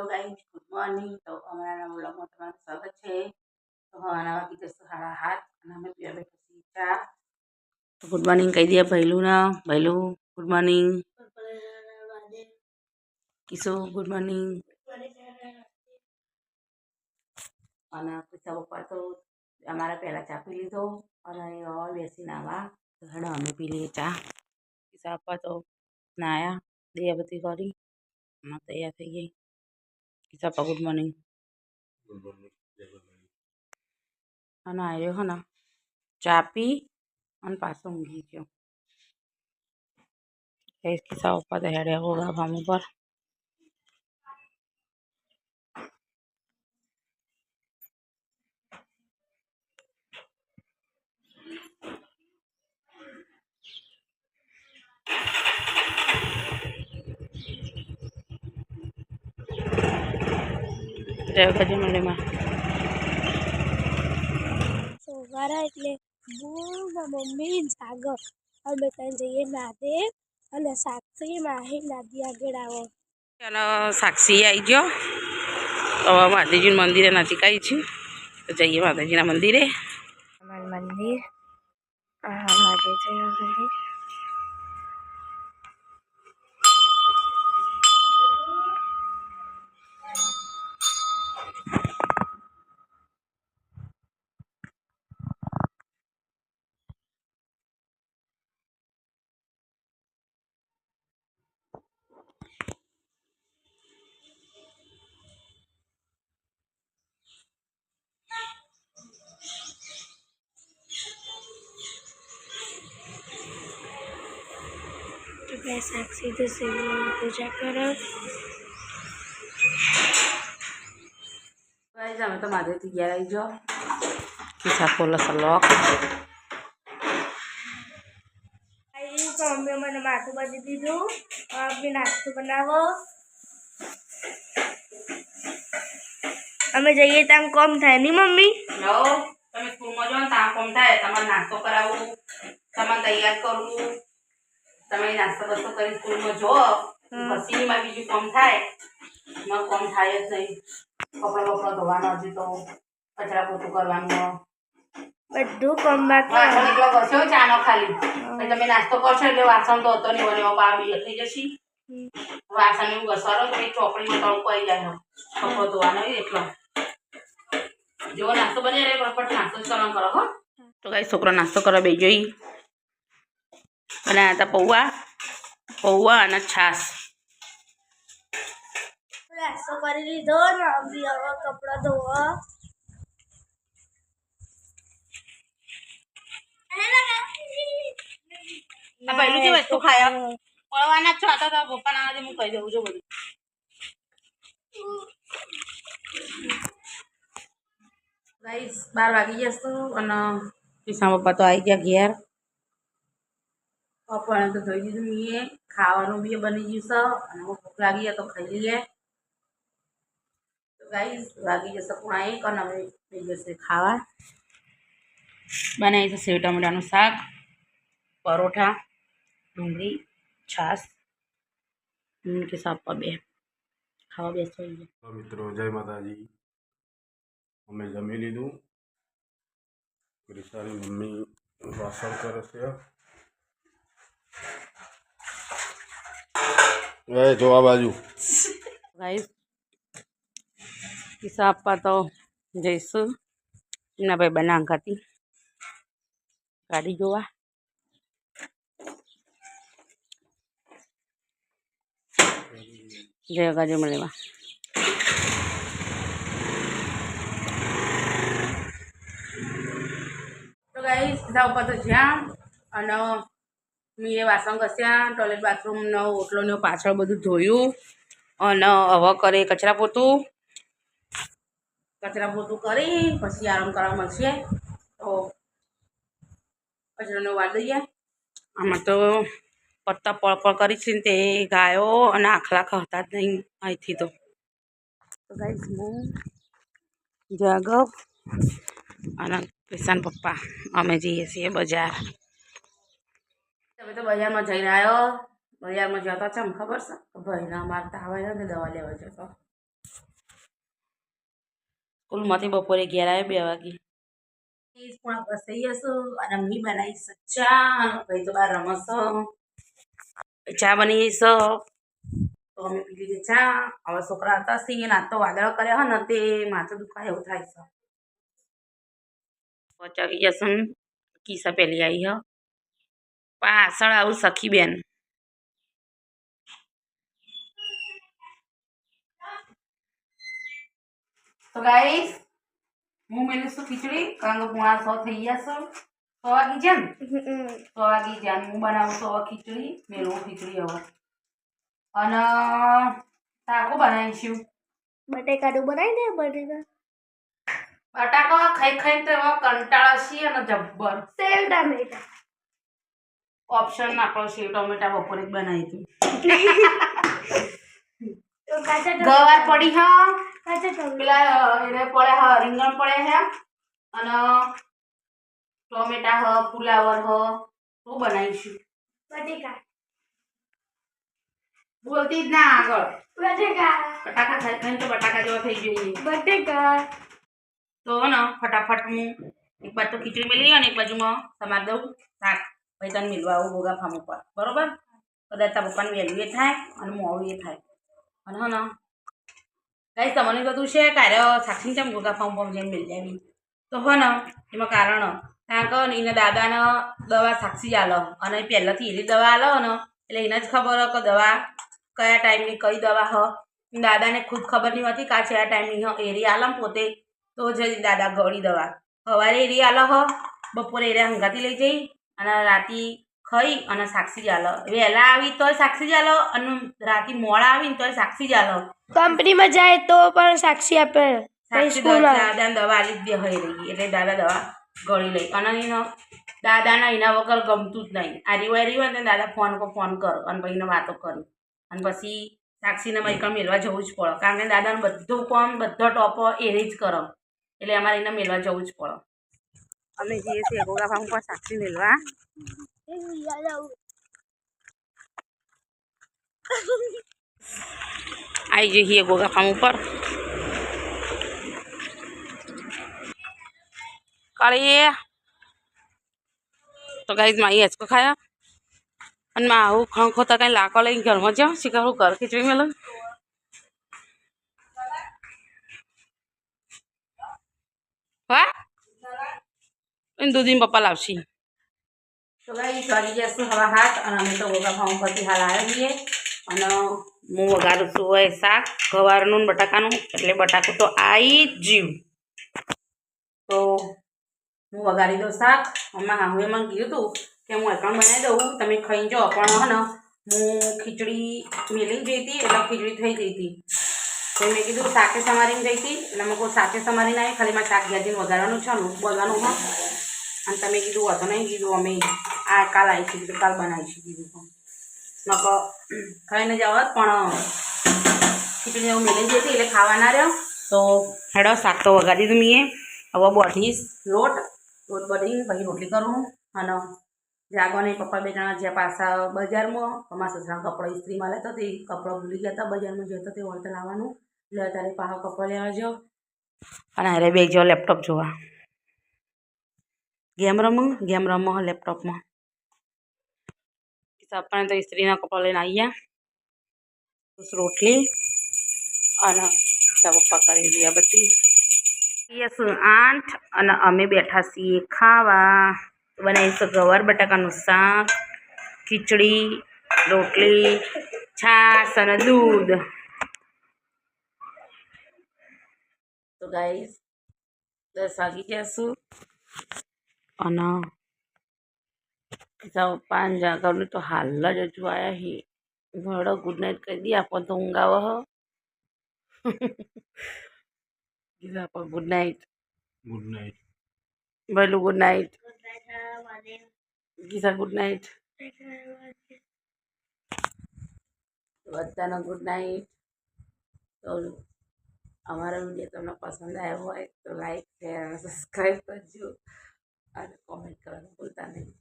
Guys, good morning. તો અમારા વ્લોગમાં તમારું સ્વાગત છે. તો હવાના વાગી જશે 7:30 અને અમે પીવા બેઠા છીએ ચા. તો ગુડ મોર્નિંગ કહી દે ભૈલુના. ભૈલુ ગુડ મોર્નિંગ. કિશો ગુડ મોર્નિંગ. અને કિશા પપ્પા તો અમારા પહેલાં ચા પી લીધો અને હવે બેસીને આવા તો હેડો અમે પી લઈએ ચા. કિશા પપ્પા તો નાયા, દિયાબત્તી કરી અને તૈયાર થઈ ગઈ. કિશા પપ્પા ગુડ મોર્નિંગ. અને આવ્યો હે ને ચા પી અને પાછો ઊંઘી ગયો. કિશા પપ્પા તો હેડ્યા હોગા ફાર્મ ઉપર. રેવકાજી મંડળીમાં સવારે એટલે મમ્મી જાગો અમે ત્યાં જઈએ નાદે અને સાક્ષી માહી નાદી આગળ આવો અને સાક્ષી આવી ગયો. તો માતાજીનું મંદિરે નજીક આવી છે તો જઈએ માતાજીના મંદિરે. અમારું મંદિર માતાજીનું મંદિર. સાક્ષી તો શિવની પૂજા કરો. અમે તો માધેથી ઘેર આવી જાઓ. કિસ્સા ખોલો લોક. મમ્મી મને માથું બાંધી દીધું. હવે નાસ્તો બનાવો. અમે જઈએ ત્યાં કોમ થાય નહીં મમ્મી? તમે સ્કૂલમાં જાઓ ને ત્યાં કોમ થાય. તમારે નાસ્તો કરાવવું, તમારે તૈયાર કરવું, તમે નાસ્તો બસ્તો કરી સ્કૂલમાં જો પછી એમાં બીજું કોમ થાય. એમાં કોમ થાય જ નહીં. કપડાં બપડા ધોવાના, હજી તો કચરા પોતું કરવાનું, બધું કોમ બાકી. વાસણ એટલો કરશો ચાનો ખાલી. તમે નાસ્તો કરશો એટલે વાસણ તો હતો નહીં. મને પાવ બી થઈ જશે. વાસણ એવું ઘસવાનું તો ચોકડીમાં તડકો આવી જાય. કપડો ધોવાનો એટલો. જેવો નાસ્તો બની રહે ફટફટ નાસ્તો જ કરવાનો કરો. હો તો ગાઈસ છોકરો નાસ્તો કરવા બેસી જોઈ. બનાવ્યા હતા પૌવા અને છાશ. નાસ્તો કરી લીધો ને હવે કપડાં ધોવા. પહેલું જે વસ્તુ ખાય પડવાના જ છો. આ તો પપ્પા ના હું કહી દઉં છું બધું. ગાઈસ 12 વાગી જશે અને કિશા પપ્પા તો આવી ગયા ઘેર. પપ્પાને તો જોઈ દીધું મેં. ખાવાનું બી બની ગયું છે અને ભૂખ લાગી તો ખાઈ લઈએ. તો ગાઈસ વાગી જશે 1:30 અને હવે થઈ જશે ખાવા. બનાવી છે સેવ ટમેટાનું શાક, પરોઠા, ડુંગળી, છાશ. કિશા પપ્પા બે ખાવા બેસો. મિત્રો જય માતાજી. અમે જમી લીધું. ક્રિશાની મમ્મી વાસણ કરે છે. જો આ બાજુ ગાઈસ કિશા પપ્પા તો જઈશું એમના ભાઈ બનાવ ખાતી ગાડી જોવા. જય ગાજુ મળેમાં તો ગાઈસ કિશા પપ્પા તો જ્યાં અને મેં એ વાસણ ઘસ્યા, ટોયલેટ બાથરૂમનો ઓટલોને પાછળ બધું ધોયું અને હવે કરે કચરા પોતું કરી પછી આરામ કરવા મળશે. તો કચરાનો વાર દઈએ. આમાં તો પત્તા પળ કરી છે ને તે ગાયો અને આખલા ખાતા જ નહીં અહીંથી. તો ગાઈસ હું જાગો અને કિશાન પપ્પા અમે જઈએ છીએ બજાર. તમે તો બજારમાં જઈને આવ્યો. બજારમાં જતા છે ખબર છે ભાઈને અમારે તાવ આવ્યો ને દવા લેવા જતો. સ્કૂલમાંથી બપોરે ઘેર આવ્યો 2 વાગે. પણ બસાઈ જશો અને મી બનાવીશ ચા અને ભાઈ તો બહાર રમશો. ચા બની જઈશ તો અમે પી લીધી ચા. હવે છોકરા હતા સિંહ ના તો વાદળ કર્યા હોય ને તે માથું દુખાય એવું થાય છે. પચાવી જશે કિસ્સા પેલી આવી હ પાછળ આવું સખી બેન. તો ગાઈસ હું મેલું છું ખીચડી કારણ કે 9:30 થઈ ગયા છે. 100 વાગી જાય ને 100 વાગી જાય હું બનાવું તો ખીચડી મેલું ખીચડી હવે અને શાકો બનાવીશું. બટેકાનું બનાવી દે બટેકા. બટાકા ખાઈ ખાઈને તો એવા કંટાળા છીએ અને જબ્બર. સેવ ટામેટા ઓપ્શન આપણો સેવ ટમેટા બપોરે જ બનાવી હતી. તો કાચા ગવાર પડી હા કાચા ટમેટા પેલા એને પડે હા રીંગણ પડે હે અને ટમેટા હ ફુલાવર હ તો બનાવીશું. બટેકા બોલતી જ ના આગળ. બટેકા બટાકા ખાઈ ખાઈને તો બટાકા જેવા થઈ જોઈએ. બટેકા તો ને ફટાફટ હું એક બાજુ તો ખીચડી મેલી અને એક બાજુમાં સમારી દઉં શાક. પછી તને મેળવા આવું ભોગા ફામ ઉપર બરોબર. કદાચ તારા પપ્પાને વહેલું એ થાય અને મોડું એ થાય અને હે ને ગાઈસ તમને બધું છે કાર્ય સાક્ષી ચમ ભોગા ફામ ઉપર જઈને મેળ આવી તો હે ને એમાં કારણ કે એના દાદાને દવા સાક્ષી આલો અને પહેલાંથી એની દવા આલો ને એટલે એને જ ખબર હોય કે દવા કયા ટાઈમની કઈ દવા હ. દાદાને ખુદ ખબર નહીં હોતી કે આ કયા ટાઈમની હ એરી આલમ પોતે તો જ દાદા ગળી દવા સવારે એરી આલો હ બપોરે એરિયા હંગાતી લઈ જઈ અને રાતી ખાઈ અને સાક્ષી આલો. વહેલા આવી તોય સાક્ષી આલો અને રાતી મોડા આવીને તોય સાક્ષી આલો. કંપનીમાં જાય તો પણ સાક્ષી આપે. સાક્ષી દાદાને દવા આલી જ દે હોય રહી એટલે દાદા દવા ગળી લઈ અને એનો દાદાના એના વગર ગમતું જ નહીં. આ રીવાય હોય ને દાદા ફોન પર ફોન કરો અને પછી એને વાતો કરી અને પછી સાક્ષીને મૈકણ મેળવા જવું જ પડે કારણ કે દાદાનું બધું કામ બધો ટોપો એને જ કરો એટલે અમારે એને મેળવા જવું જ પડે. અમે જઈએ છીએ ગોગા ફાર્મ પર સાક્ષી મેળવા. આવી જઈએ ગોગા ફાર્મ ઉપર. કાળીએ તો ગાઈસ માં હેચકો ખાયા અને માં આવું ખંખો તો કઈ લાકો લઈને ઘરમાં જાઓ શીખરું કર ખીચડી મેલો. હા એને દૂધીને પપ્પા લાવશી. તો ગાઈસ વાગી ગયા છે હવા 7 અને અમે તો ગોગા ફાર્મ પરથી હાલ આવ્યા છીએ અને હું વઘારું છું હોય શાક ગવારનું ને બટાકાનું એટલે બટાકું તો આવી જ જીવ. તો હું વઘારી દઉં શાક. હમણાં હાહુએ મને કીધું હતું કે હું એકણ બનાવી દઉં તમે ખાઈ જાઓ પણ હે ને હું ખીચડી મેલી જઈ હતી એટલે ખીચડી થઈ ગઈ હતી તો મેં કીધું શાકે સમારીને જઈ હતી એટલે મેં કોઈ શાકે સમારીને આવી ખાલી મારે શાક ગેજીને વઘારવાનું છે ને બોલવાનું હા અને તમે કીધું હતો નહીં કીધું અમે આ કાલ આવીશું કીધું કાલ બનાવીશું કીધું નકો ખાઈને જાવ પણ ખીચડી એવું મેલી જઈ હતી એટલે ખાવા ના રહ્યો તો હેડો શાક તો વઘારી દીધું મેં. હવે બોઢીશ લોટ બધી પછી રોટલી કરું અને જાગવાની પપ્પા 2 જણા જ્યાં પાછા બજારમાં અમારા સસરાના કપડાં ઇસ્ત્રીમાં લેતા તે કપડાં ભૂલી ગયા હતા બજારમાં જતો તે વળતે લાવવાનું એટલે અત્યારે પાછા કપડાં લેવા જાઓ અને અરે બે જો લેપટોપ જોવા ગેમ રમો લેપટોપમાં. આપણે તો ઇસ્ત્રીના કપડાં લઈને આવ્યા રોટલી અને પપ્પા કરી દીધા બધી 8 અને અમે બેઠા છીએ ખાવા. બનાવીશું ગવાર બટાકાનું શાક ખીચડી રોટલી છાશ અને દૂધ. તો ગાઈસ 10 વાગી જશું અને પપ્પા જાગવને તો હાલ જ હજુ આવ્યા હી ભડો ગુડ નાઇટ કહી દઈએ આપણને તો ઊંઘ આવે હ. કીધું આપણે ગુડ નાઇટ ભલું ગુડ નાઇટ ગીસા ગુડ નાઇટ બધાનો ગુડ નાઇટ. તો અમારો વિડીયો તમને પસંદ આવ્યો હોય તો લાઈક શેર અને સબસ્ક્રાઈબ કરજો અને કોમેન્ટ કરવાનું ભૂલતા નહીં.